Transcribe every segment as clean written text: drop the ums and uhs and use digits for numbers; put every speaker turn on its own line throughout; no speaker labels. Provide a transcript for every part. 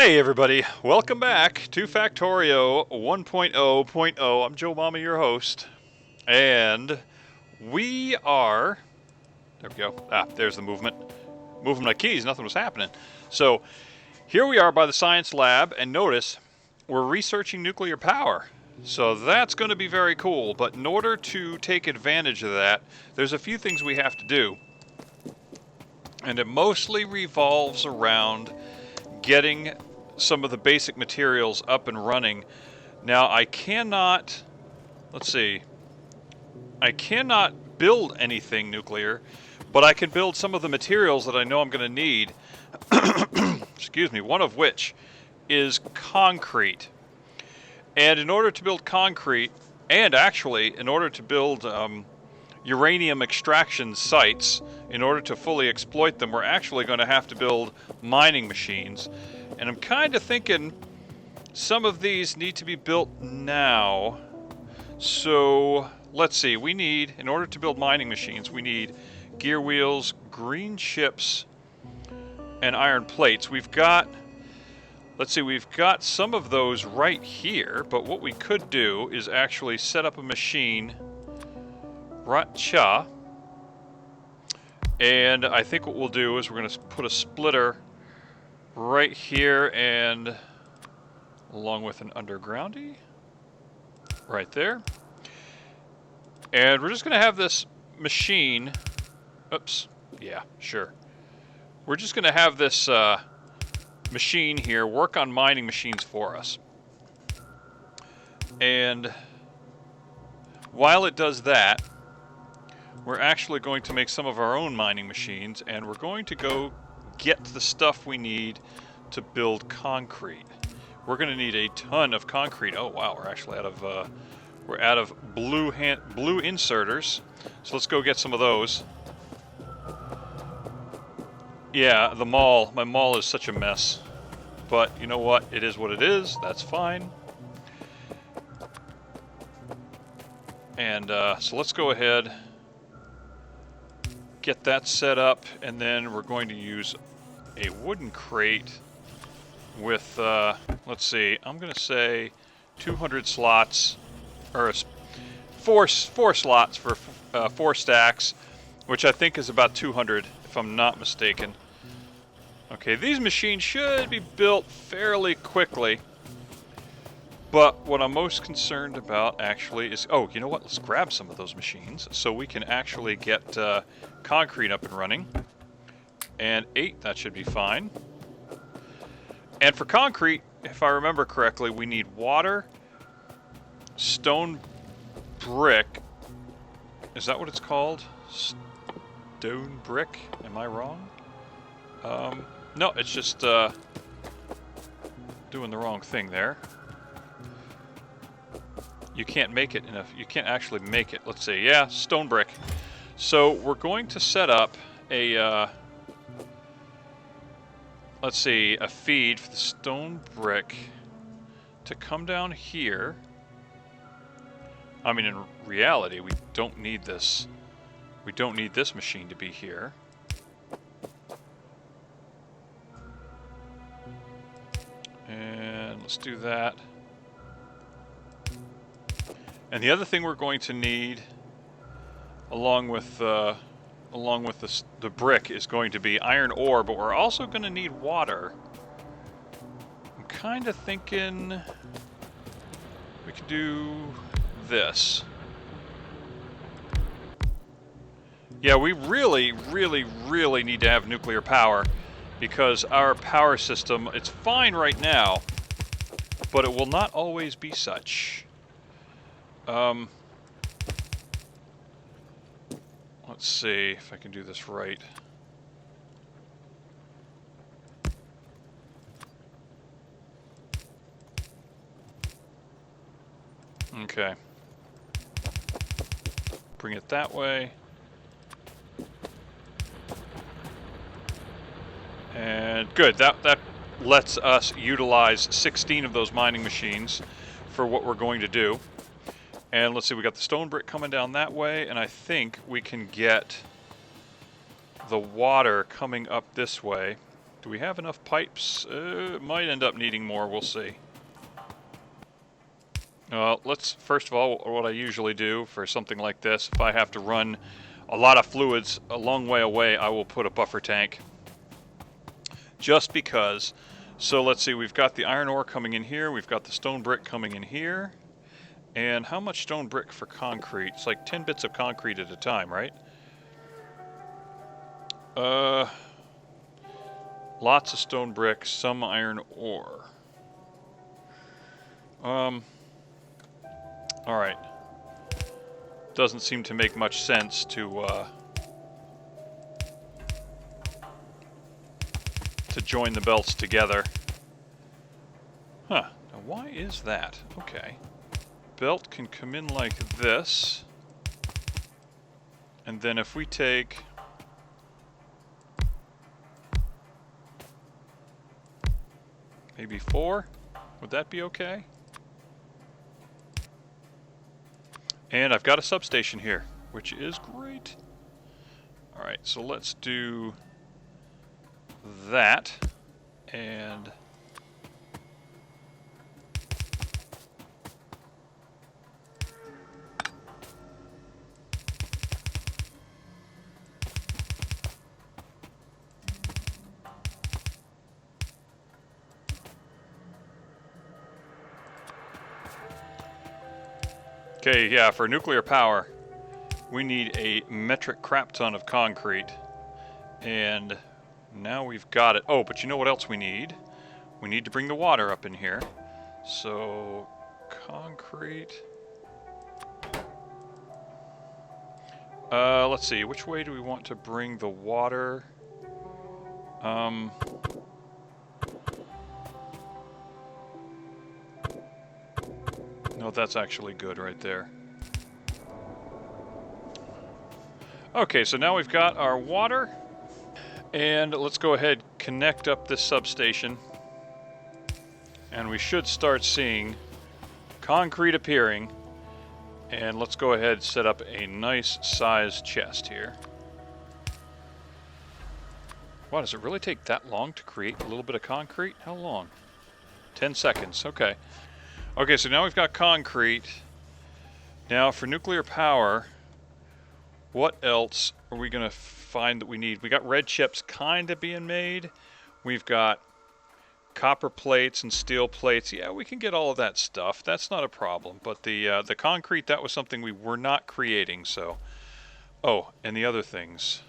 Hey everybody, welcome back to Factorio 1.0.0. I'm Joe Mama, your host, and we are, there we go, there's the movement. Moving my keys, nothing was happening. So here we are by the science lab, and notice we're researching nuclear power. So that's going to be very cool, but in order to take advantage of that, there's a few things we have to do. And it mostly revolves around getting some of the basic materials up and running. Now I cannot, let's see, I cannot build anything nuclear, but I can build some of the materials that I know I'm going to need. Excuse me, one of which is concrete. And in order to build concrete, and actually in order to build uranium extraction sites, in order to fully exploit them, we're actually going to have to build mining machines. And I'm kind of thinking some of these need to be built now. So let's see, we need, in order to build mining machines, we need gear wheels, green chips, and iron plates. We've got, let's see, we've got some of those right here, but what we could do is actually set up a machine, Ratcha, and I think what we'll do is we're going to put a splitter right here, and along with an undergroundy right there. And we're just going to have this machine, oops, yeah, sure. We're just going to have this machine here work on mining machines for us. And while it does that, we're actually going to make some of our own mining machines, and we're going to go get the stuff we need to build concrete. We're going to need a ton of concrete. Oh wow, we're actually out of blue inserters. So let's go get some of those. Yeah, my mall is such a mess. But you know what? It is what it is. That's fine. And so let's go ahead, get that set up, and then we're going to use a wooden crate with, let's see, I'm going to say 200 slots, or four slots for 4 stacks, which I think is about 200 if I'm not mistaken. Okay, these machines should be built fairly quickly, but what I'm most concerned about actually is, oh, you know what, let's grab some of those machines so we can actually get concrete up and running. And 8, that should be fine. And for concrete, if I remember correctly, we need water, stone brick. Is that what it's called? Stone brick? Am I wrong? No, it's just doing the wrong thing there. You can't make it enough. You can't actually make it. Let's see. Yeah, stone brick. So we're going to set up a let's see, a feed for the stone brick to come down here. I mean, in reality, we don't need this. We don't need this machine to be here. And let's do that. And the other thing we're going to need, along with the brick, is going to be iron ore, but we're also going to need water. I'm kind of thinking we could do this. Yeah, we really, really, really need to have nuclear power, because our power system, it's fine right now, but it will not always be such. Let's see if I can do this right. Okay. Bring it that way. And good, that lets us utilize 16 of those mining machines for what we're going to do. And let's see, we got the stone brick coming down that way, and I think we can get the water coming up this way. Do we have enough pipes? Might end up needing more, we'll see. Let's, first of all, what I usually do for something like this, if I have to run a lot of fluids a long way away, I will put a buffer tank. Just because. So let's see, we've got the iron ore coming in here, we've got the stone brick coming in here. And how much stone brick for concrete? It's like 10 bits of concrete at a time, right? Lots of stone brick, some iron ore. Alright. Doesn't seem to make much sense to join the belts together. Huh. Now why is that? Okay. Belt can come in like this. And then if we take... maybe 4? Would that be okay? And I've got a substation here, which is great. Alright, so let's do that. And... okay, yeah, for nuclear power, we need a metric crap ton of concrete. And now we've got it. Oh, but you know what else we need? We need to bring the water up in here. So, concrete. Let's see, which way do we want to bring the water? No, that's actually good right there. Okay, so now we've got our water. And let's go ahead, connect up this substation. And we should start seeing concrete appearing. And let's go ahead and set up a nice sized chest here. Wow, does it really take that long to create a little bit of concrete? How long? 10 seconds, okay. Okay, so now we've got concrete. Now for nuclear power, what else are we going to find that we need? We got red chips kind of being made. We've got copper plates and steel plates. Yeah, we can get all of that stuff. That's not a problem. But the concrete, that was something we were not creating. So, oh, and the other things.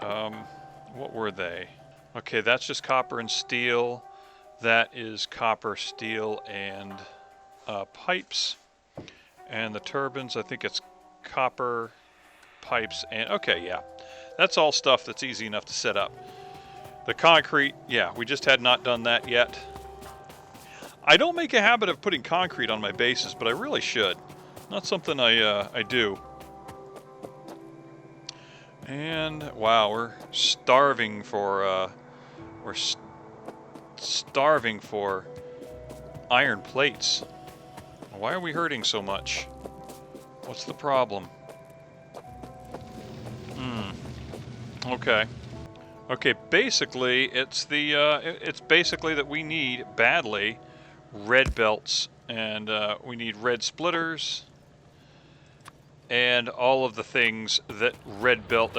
What were they? Okay, that's just copper and steel. That is copper, steel, and pipes. And the turbines, I think it's copper, pipes, and okay, yeah. That's all stuff that's easy enough to set up. The concrete, yeah, we just had not done that yet. I don't make a habit of putting concrete on my bases, but I really should. Not something I do. And wow, we're starving for starving for iron plates. Why are we hurting so much? What's the problem? Okay. Okay, basically it's it's basically that we need badly red belts, and we need red splitters and all of the things that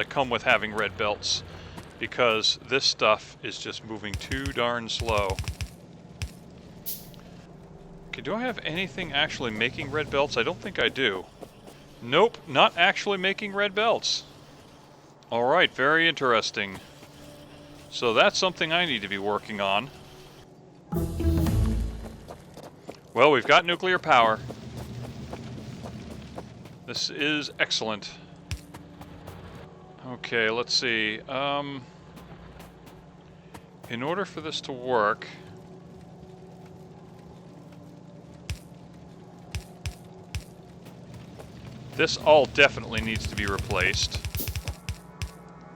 come with having red belts, because this stuff is just moving too darn slow. Okay, do I have anything actually making red belts? I don't think I do. Nope, not actually making red belts. Alright, very interesting. So that's something I need to be working on. Well, we've got nuclear power. This is excellent. Okay, let's see. In order for this to work, this all definitely needs to be replaced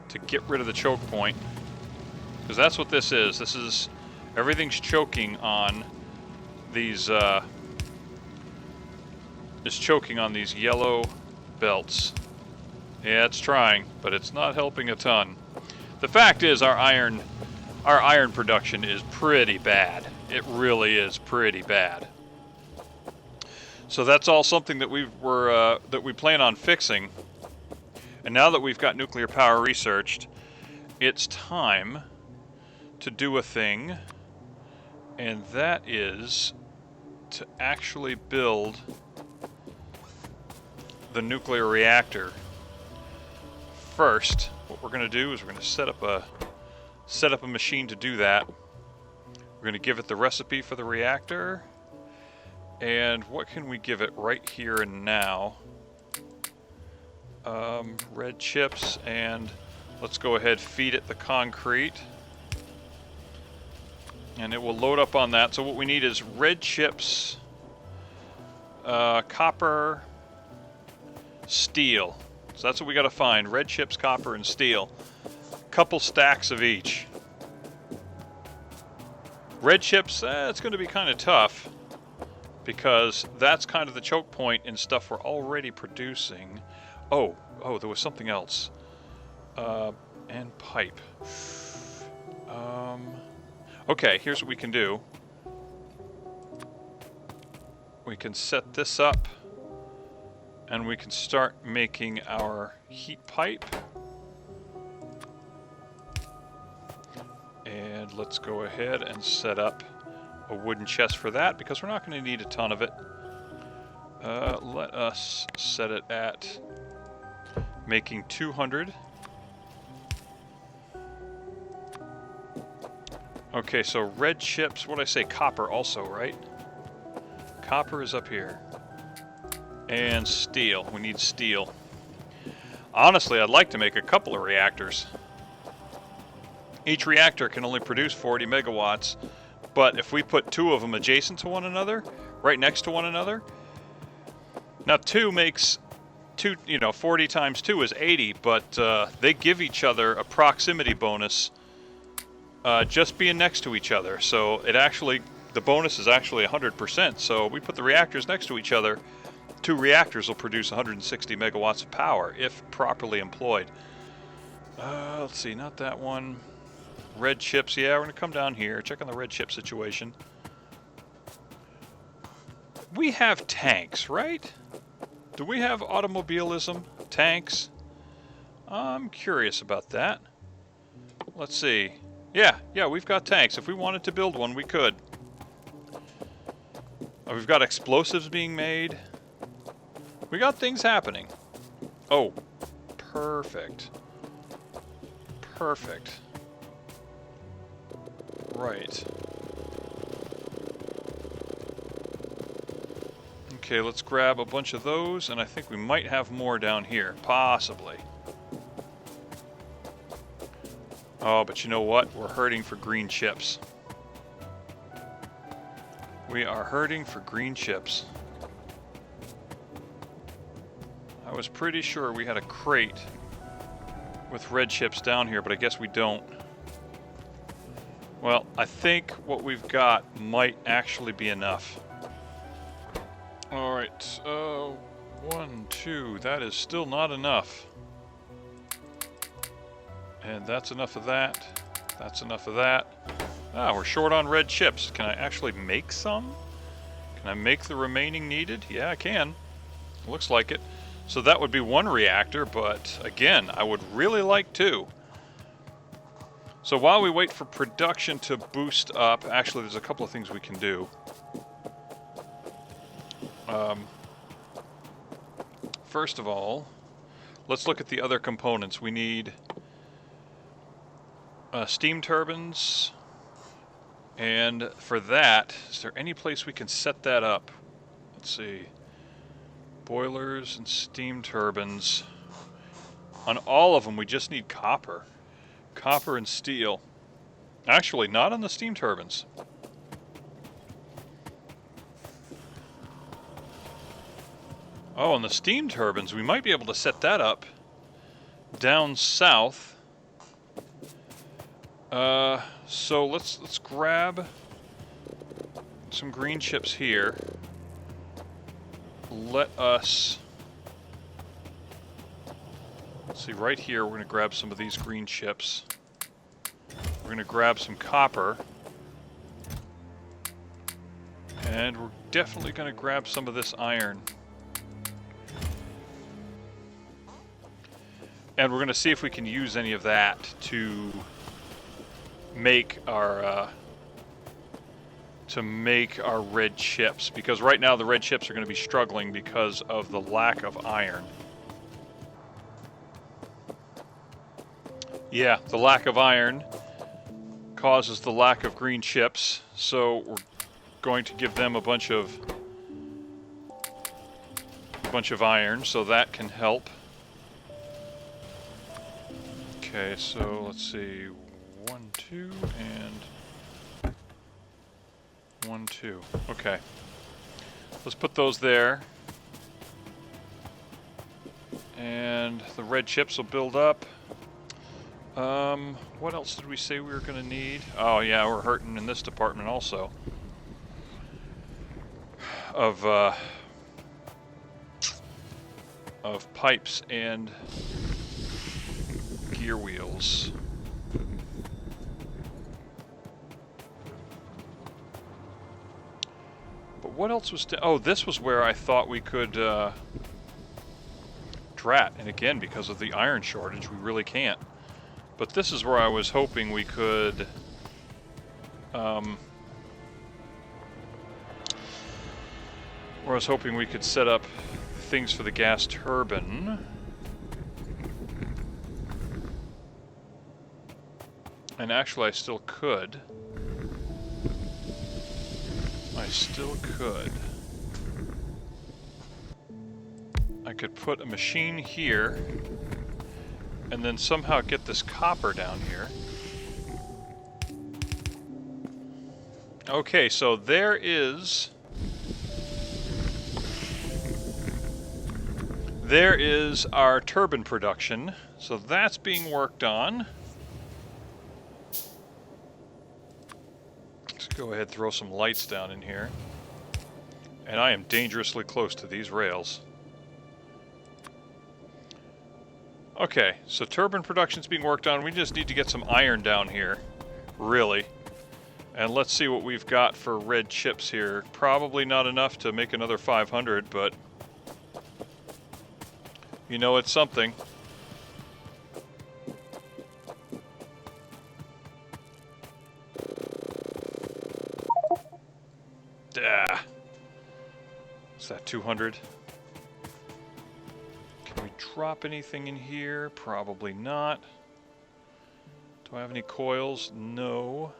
to get rid of the choke point. Because that's what this is. This is... everything's choking on these, is choking on these yellow belts. Yeah, it's trying, but it's not helping a ton. The fact is, our iron our iron production is pretty bad. It really is pretty bad. So that's all something that we plan on fixing. And now that we've got nuclear power researched, it's time to do a thing, and that is to actually build the nuclear reactor. First, what we're going to do is we're going to set up a machine to do that. We're going to give it the recipe for the reactor. And what can we give it right here and now? Red chips, and let's go ahead, feed it the concrete. And it will load up on that. So what we need is red chips, copper, steel. So that's what we got to find. Red chips, copper, and steel. Couple stacks of each. Red chips, it's going to be kind of tough, because that's kind of the choke point in stuff we're already producing. Oh, there was something else. And pipe. Okay, here's what we can do. We can set this up, and we can start making our heat pipe. And let's go ahead and set up a wooden chest for that, because we're not going to need a ton of it. Let us set it at making 200. Okay, so red chips, what did I say? Copper also, right? Copper is up here. And steel. We need steel. Honestly, I'd like to make a couple of reactors. Each reactor can only produce 40 megawatts, but if we put two of them adjacent to one another, right next to one another, now 2 makes 2, 40 times 2 is 80, but they give each other a proximity bonus just being next to each other. So the bonus is actually 100%. So we put the reactors next to each other, 2 reactors will produce 160 megawatts of power if properly employed. Let's see, not that one. Red chips, yeah, we're going to come down here, check on the red chip situation. We have tanks, right? Do we have automobilism? Tanks? I'm curious about that. Let's see. Yeah, we've got tanks. If we wanted to build one, we could. We've got explosives being made. We got things happening. Oh, perfect. Perfect. Right. Okay, let's grab a bunch of those, and I think we might have more down here. Possibly. Oh, but you know what? We're hurting for green chips. We are hurting for green chips. I was pretty sure we had a crate with red chips down here, but I guess we don't. Well, I think what we've got might actually be enough. Alright, 1, 2, that is still not enough. And that's enough of that. That's enough of that. Ah, we're short on red chips. Can I actually make some? Can I make the remaining needed? Yeah, I can. Looks like it. So that would be 1 reactor, but again, I would really like 2. So while we wait for production to boost up, actually there's a couple of things we can do. First of all, let's look at the other components. We need steam turbines, and for that, is there any place we can set that up? Let's see. Boilers and steam turbines. On all of them, we just need copper. Copper and steel. Actually, not on the steam turbines. Oh, on the steam turbines, we might be able to set that up down south. So let's grab some green chips here. Let's see, right here we're going to grab some of these green chips. We're going to grab some copper. And we're definitely going to grab some of this iron. And we're going to see if we can use any of that to make our red chips. Because right now the red chips are going to be struggling because of the lack of iron. Yeah, the lack of iron causes the lack of green chips. So we're going to give them a bunch of iron, so that can help. Okay, so let's see, 1, 2, and 1, 2. Okay, let's put those there, and the red chips will build up. What else did we say we were going to need? Oh yeah, we're hurting in this department also. Of pipes and gear wheels. But what else was... Oh, this was where I thought we could... drat. And again, because of the iron shortage, we really can't. But this is where I was hoping we could... where I was hoping we could set up things for the gas turbine. And actually, I still could. I could put a machine here, and then somehow get this copper down here. Okay, so there is our turbine production. So that's being worked on. Let's go ahead and throw some lights down in here. And I am dangerously close to these rails. Okay, so turbine production's being worked on. We just need to get some iron down here, really. And let's see what we've got for red chips here. Probably not enough to make another 500, but you know, it's something. Is that 200? Can we drop anything in here? Probably not. Do I have any coils? No.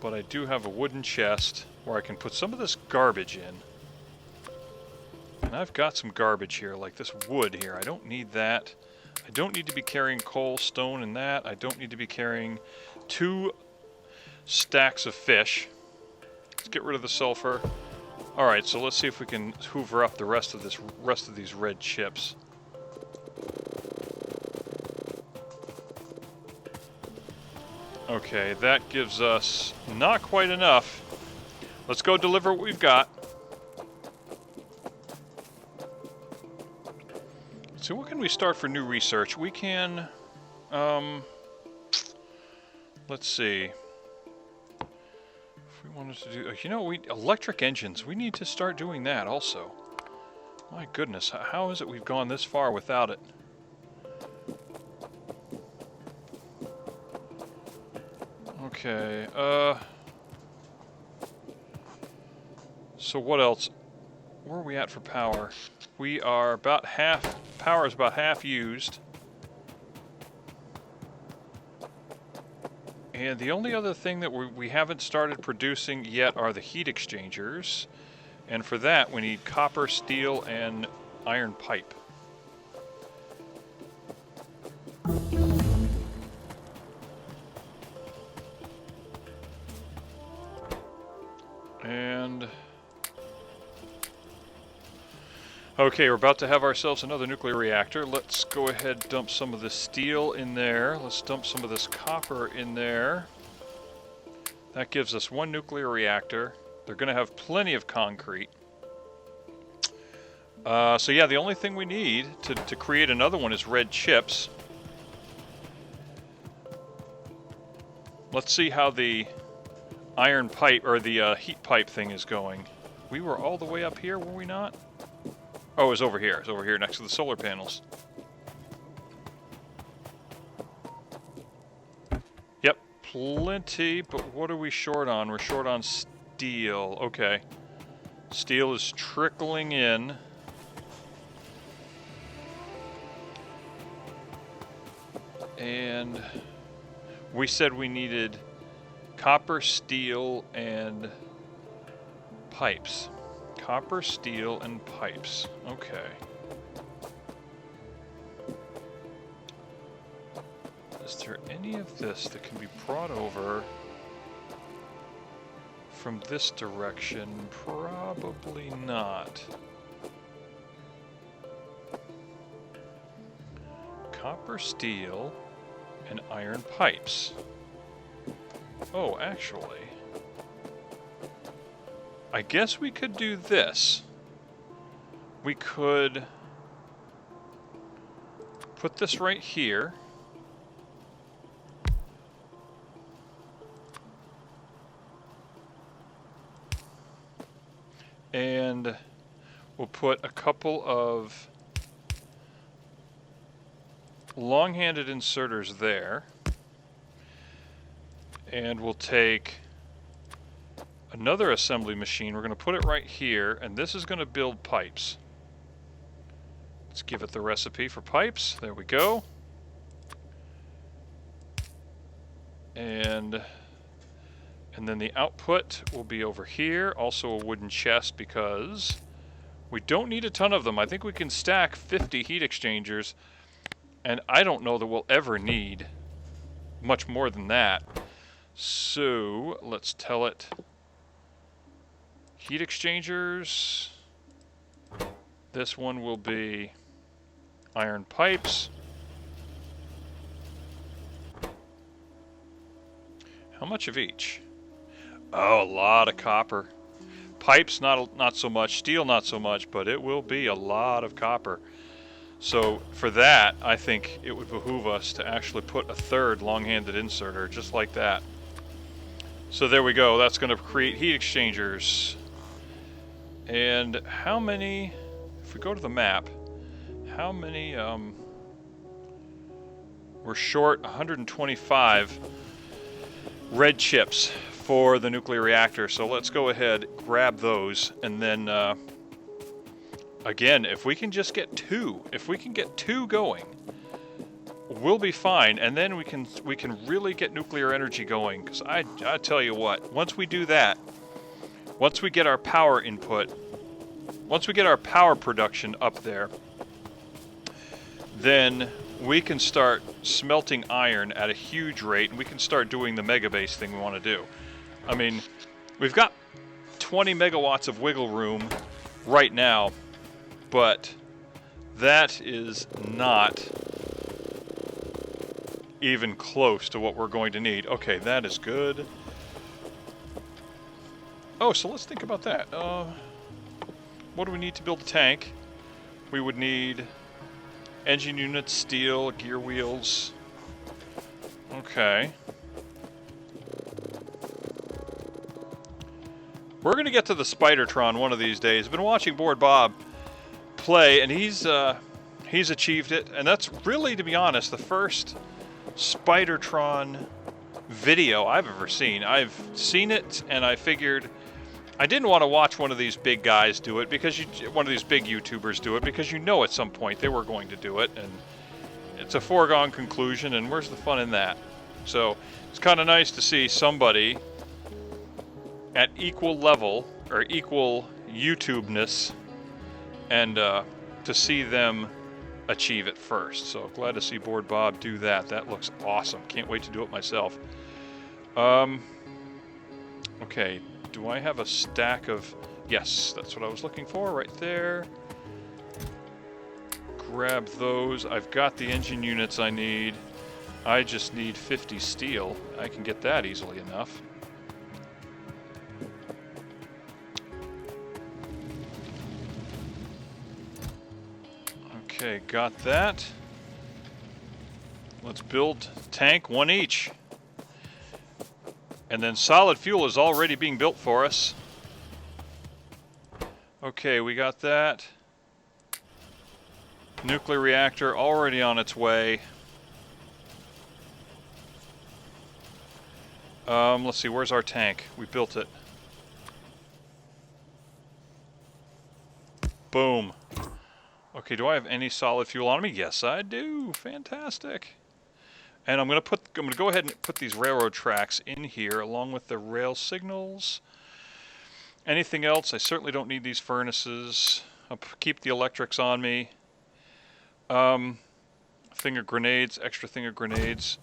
But I do have a wooden chest where I can put some of this garbage in. And I've got some garbage here, like this wood here. I don't need that. I don't need to be carrying coal, stone, and that. I don't need to be carrying 2 stacks of fish. Let's get rid of the sulfur. Alright, so let's see if we can hoover up the rest of these red chips. Okay, that gives us not quite enough. Let's go deliver what we've got. So what can we start for new research? We can, let's see. If we wanted to do, you know, electric engines, we need to start doing that also. My goodness, how is it we've gone this far without it? Okay, so what else? Where are we at for power? We are about half, power is about half used. And the only other thing that we haven't started producing yet are the heat exchangers. And for that, we need copper, steel, and iron pipe. And... okay, we're about to have ourselves another nuclear reactor. Let's go ahead and dump some of this steel in there. Let's dump some of this copper in there. That gives us 1 nuclear reactor. They're going to have plenty of concrete. So yeah, the only thing we need to create another one is red chips. Let's see how the iron pipe, or the heat pipe thing is going. We were all the way up here, were we not? Oh, it was over here. It's over here next to the solar panels. Yep, plenty, but what are we short on? We're short on steel. Okay. Steel is trickling in. And we said we needed copper, steel, and pipes. Copper, steel, and pipes. Okay. Is there any of this that can be brought over from this direction? Probably not. Copper, steel, and iron pipes. Oh, actually, I guess we could do this. We could put this right here. And we'll put a couple of long-handed inserters there. And we'll take another assembly machine. We're going to put it right here, and this is going to build pipes. Let's give it the recipe for pipes. There we go. And then the output will be over here. Also a wooden chest, because we don't need a ton of them. I think we can stack 50 heat exchangers, and I don't know that we'll ever need much more than that. So let's tell it heat exchangers. This one will be iron pipes. How much of each? Oh, a lot of copper. Pipes, not so much. Steel, not so much, but it will be a lot of copper. So for that, I think it would behoove us to actually put a third long-handed inserter, just like that. So there we go. That's going to create heat exchangers. And how many, if we go to the map, how many, we're short 125 red chips for the nuclear reactor. So let's go ahead, grab those, and then, again, if we can just get two, if we can get two going, we'll be fine, and then we can really get nuclear energy going. Because I tell you what, once we do that, once we get our power input, once we get our power production up there, then we can start smelting iron at a huge rate, and we can start doing the mega base thing we want to do. I mean, we've got 20 megawatts of wiggle room right now, but that is not even close to what we're going to need. Okay, that is good. Oh, so let's think about that. What do we need to build a tank? We would need engine units, steel, gear wheels. Okay. We're going to get to the Spidertron one of these days. I've been watching Board Bob play, and he's achieved it. And that's really, to be honest, the first Spidertron video I've ever seen. I've seen it, and I figured I didn't want to watch one of these big guys do it, because one of these big YouTubers do it, because you know at some point they were going to do it, and it's a foregone conclusion, and where's the fun in that? So it's kind of nice to see somebody at equal level, or equal YouTube-ness, and to see them achieve it first. So glad to see Board Bob do that. That looks awesome. Can't wait to do it myself. Okay, do I have a stack of... Yes, that's what I was looking for right there. Grab those. I've got the engine units I need. I just need 50 steel. I can get that easily enough. Okay, got that. Let's build tank, one each. And then solid fuel is already being built for us. Okay, we got that. Nuclear reactor already on its way. Let's see, where's our tank? We built it. Boom. Okay, do I have any solid fuel on me? Yes, I do. Fantastic. And I'm gonna go ahead and put these railroad tracks in here along with the rail signals. Anything else? I certainly don't need these furnaces. I'll keep the electrics on me. Thing of grenades, extra thing of grenades.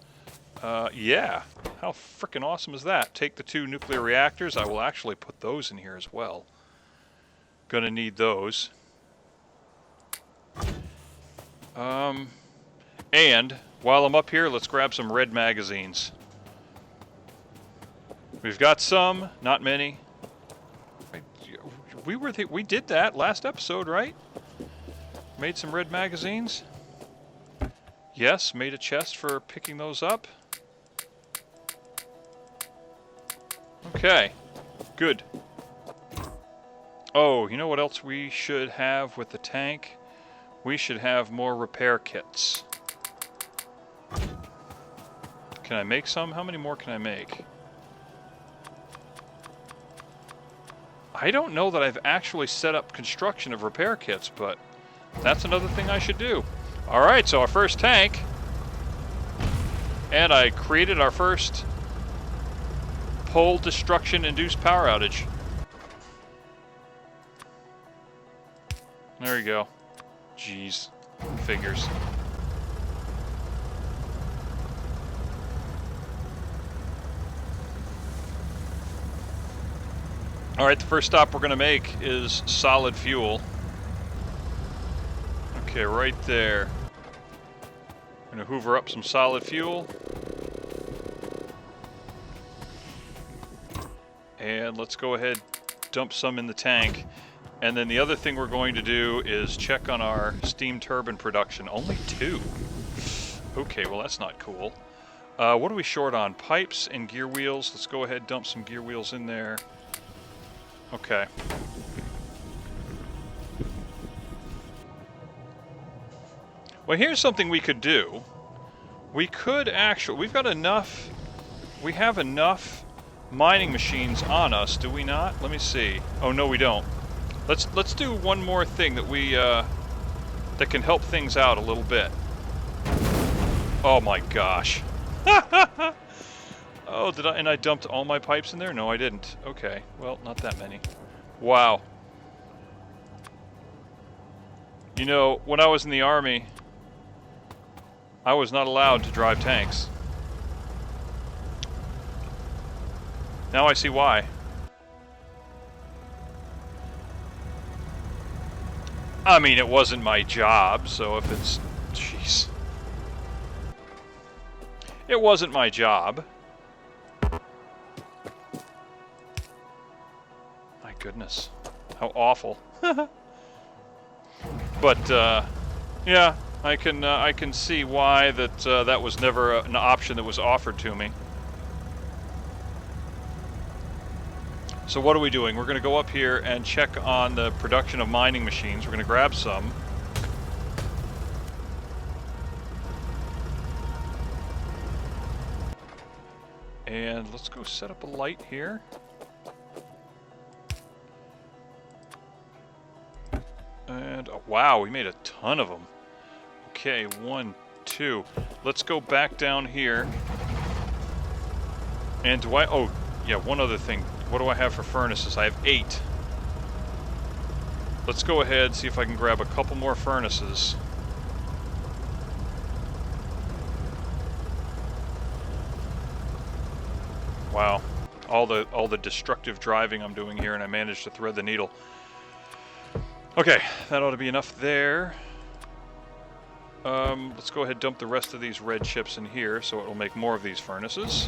Yeah, how frickin' awesome is that? Take the 2 nuclear reactors. I will actually put those in here as well. Gonna need those. And while I'm up here, let's grab some red magazines. We've got some, not many. We did that last episode, right? Made some red magazines. Yes, made a chest for picking those up. Okay, good. Oh, you know what else we should have with the tank? We should have more repair kits. Can I make some? How many more can I make? I don't know that I've actually set up construction of repair kits, but that's another thing I should do. Alright, so our first tank. And I created our first pole destruction-induced power outage. There you go. Jeez. Figures. Alright, the first stop we're going to make is solid fuel. Okay, right there. I'm going to hoover up some solid fuel. And let's go ahead, dump some in the tank. And then the other thing we're going to do is check on our steam turbine production. Only 2. Okay, well that's not cool. What are we short on? Pipes and gear wheels. Let's go ahead, dump some gear wheels in there. Okay. Well, here's something we could do. We could actually... We have enough mining machines on us, do we not? Let me see. Oh, no, we don't. Let's do one more thing that we that can help things out a little bit. Oh my gosh. Oh, and I dumped all my pipes in there? No, I didn't. Okay. Well, not that many. Wow. You know, when I was in the Army, I was not allowed to drive tanks. Now I see why. I mean, it wasn't my job, so if it's... Jeez. It wasn't my job. My goodness. How awful. But, yeah, I can see why that was never an option that was offered to me. So what are we doing? We're going to go up here and check on the production of mining machines. We're going to grab some. And let's go set up a light here. And, oh, wow, we made a ton of them. Okay, 1, 2. Let's go back down here. And do I... Oh, yeah, one other thing. What do I have for furnaces? I have 8. Let's go ahead, see if I can grab a couple more furnaces. Wow. All the destructive driving I'm doing here, and I managed to thread the needle. Okay, that ought to be enough there. Let's go ahead and dump the rest of these red chips in here, so it will make more of these furnaces.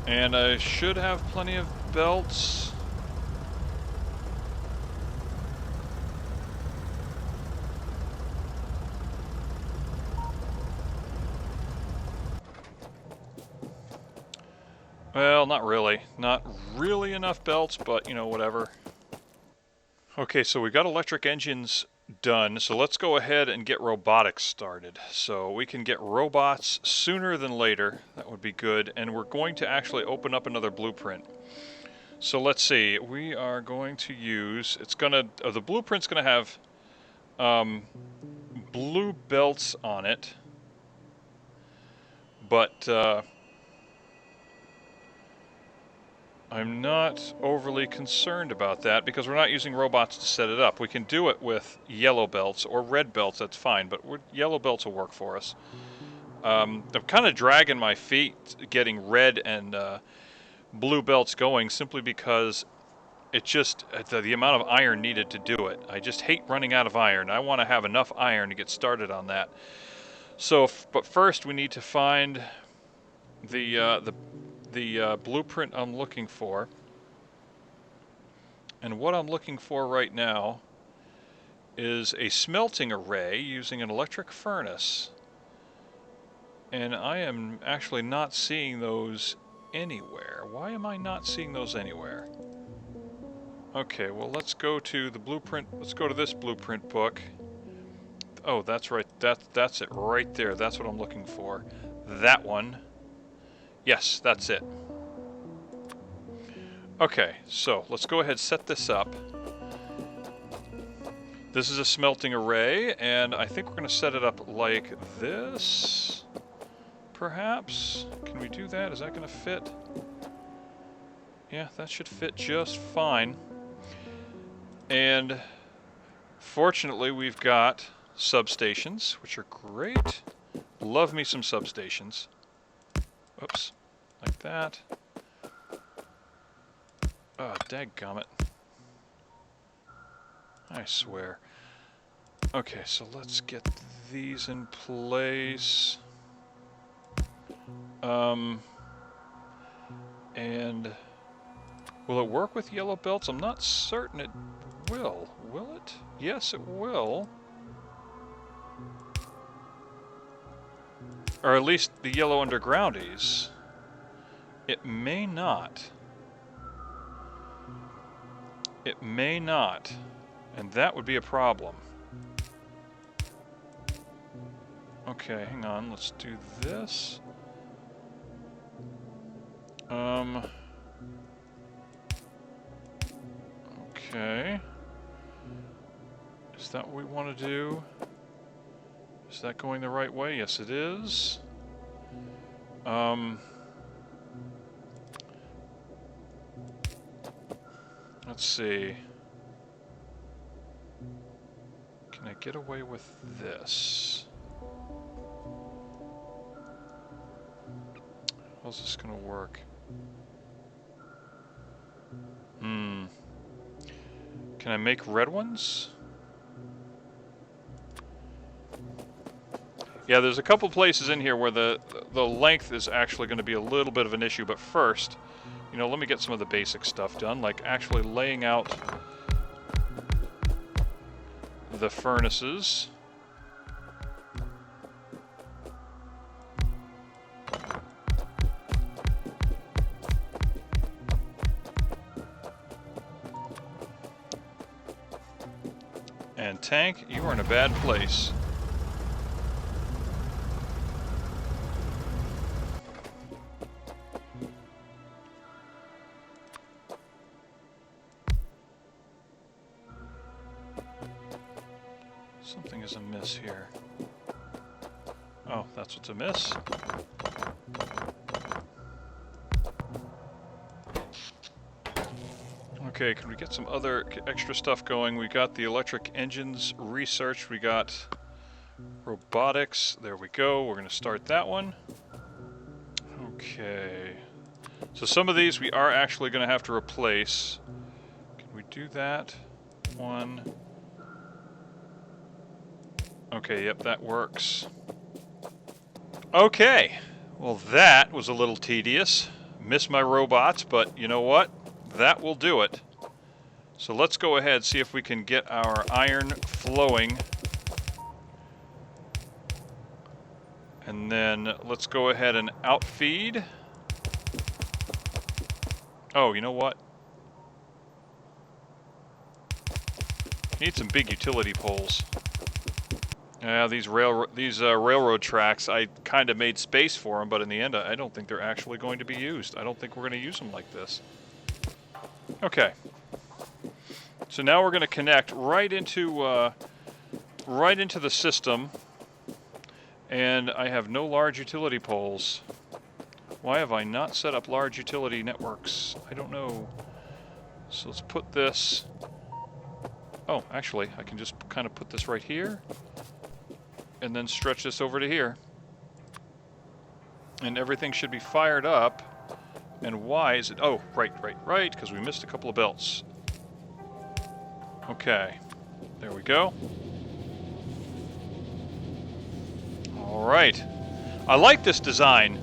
And I should have plenty of belts. Well, not really. Not really enough belts, but, you know, whatever. Okay, so we got electric engines done, so let's go ahead and get robotics started. So we can get robots sooner than later. That would be good. And we're going to actually open up another blueprint. So let's see. We are going to use... the blueprint's going to have blue belts on it. But I'm not overly concerned about that because we're not using robots to set it up. We can do it with yellow belts or red belts, that's fine, but yellow belts will work for us. I'm kind of dragging my feet getting red and blue belts going simply because it's just the amount of iron needed to do it. I just hate running out of iron. I want to have enough iron to get started on that. So, but first we need to find the blueprint I'm looking for. And what I'm looking for right now is a smelting array using an electric furnace. And I am actually not seeing those anywhere. Why am I not seeing those anywhere? Okay, well, let's go to the blueprint. Let's go to this blueprint book. Oh, that's right. That's it right there. That's what I'm looking for. That one. Yes, that's it. Okay, so let's go ahead and set this up. This is a smelting array, and I think we're going to set it up like this, perhaps. Can we do that? Is that going to fit? Yeah, that should fit just fine. And fortunately, we've got substations, which are great. Love me some substations. Oops, like that. Oh, dadgummit. I swear. Okay, so let's get these in place. And will it work with yellow belts? I'm not certain it will. Will it? Yes, it will. Or at least the yellow undergroundies. It may not. It may not. And that would be a problem. Okay, hang on. Let's do this. Okay. Is that what we want to do? Is that going the right way? Yes, it is. Let's see. Can I get away with this? How's this gonna work? Can I make red ones? Yeah, there's a couple places in here where the length is actually going to be a little bit of an issue, but first, you know, let me get some of the basic stuff done, like actually laying out the furnaces. And tank, you are in a bad place. Something is amiss here. Oh, that's what's amiss. Okay, can we get some other extra stuff going? We got the electric engines research. We got robotics. There we go. We're going to start that one. Okay. So some of these we are actually going to have to replace. Can we do that? One. Okay, yep, that works. Okay. Well, that was a little tedious. Missed my robots, but you know what? That will do it. So let's go ahead and see if we can get our iron flowing. And then let's go ahead and outfeed. Oh, you know what? Need some big utility poles. Yeah, these railroad tracks, I kind of made space for them, but in the end, I don't think they're actually going to be used. I don't think we're going to use them like this. Okay. So now we're going to connect right into the system, and I have no large utility poles. Why have I not set up large utility networks? I don't know. So let's put this... Oh, actually, I can just kind of put this right here, and then stretch this over to here. And everything should be fired up. And why is it... Oh, right, because we missed a couple of belts. Okay, there we go. All right. I like this design.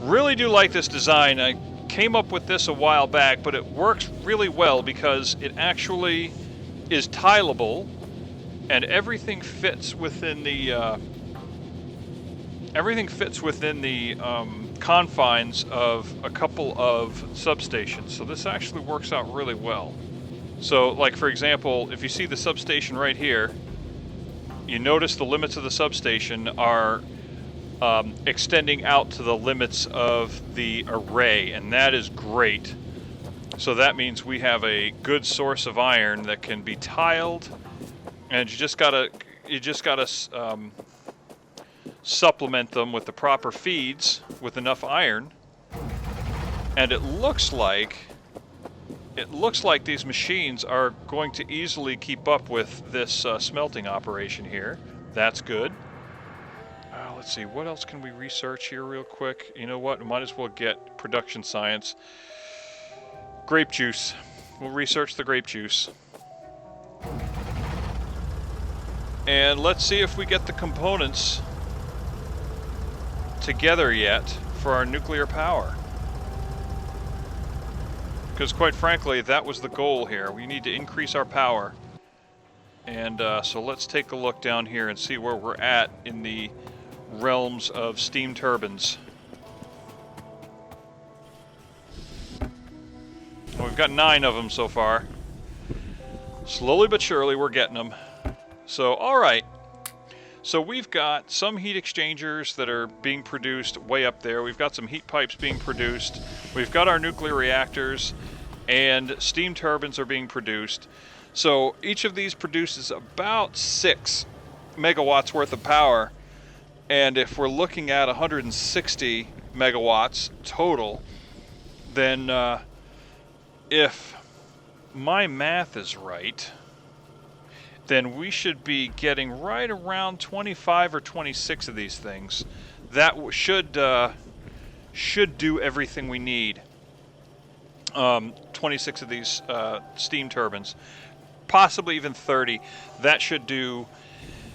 Really do like this design. I came up with this a while back, but it works really well because it actually is tileable, and everything fits within the confines of a couple of substations. So this actually works out really well. So, like for example, if you see the substation right here, you notice the limits of the substation are extending out to the limits of the array, and that is great. So that means we have a good source of iron that can be tiled, and you just gotta supplement them with the proper feeds with enough iron. And it looks like these machines are going to easily keep up with this smelting operation here. That's good. Let's see, what else can we research here real quick? You know what? We might as well get production science. Grape juice. We'll research the grape juice. And let's see if we get the components together yet for our nuclear power. Because quite frankly, that was the goal here. We need to increase our power. And so let's take a look down here and see where we're at in the realms of steam turbines. Well, we've got 9 of them so far. Slowly but surely we're getting them. So, alright. So we've got some heat exchangers that are being produced way up there. We've got some heat pipes being produced. We've got our nuclear reactors, and steam turbines are being produced. So each of these produces about 6 megawatts worth of power. And if we're looking at 160 megawatts total, then if my math is right, then we should be getting right around 25 or 26 of these things. That should do everything we need. 26 of these steam turbines, possibly even 30. That should do,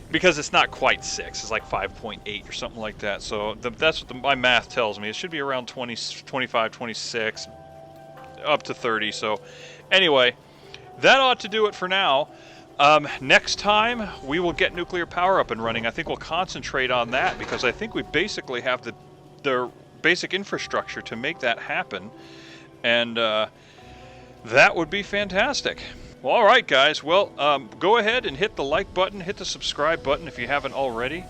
because it's not quite 6, it's like 5.8 or something like that. So that's what my math tells me. It should be around 20, 25, 26, up to 30. So anyway, that ought to do it for now. Next time, we will get nuclear power up and running. I think we'll concentrate on that, because I think we basically have the basic infrastructure to make that happen. And that would be fantastic. Well, all right, guys. Well, go ahead and hit the like button, hit the subscribe button if you haven't already.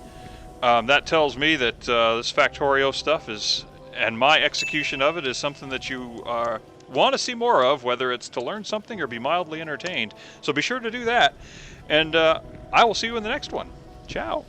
That tells me that this Factorio stuff is, and my execution of it, is something that you want to see more of, whether it's to learn something or be mildly entertained. So be sure to do that. And I will see you in the next one. Ciao.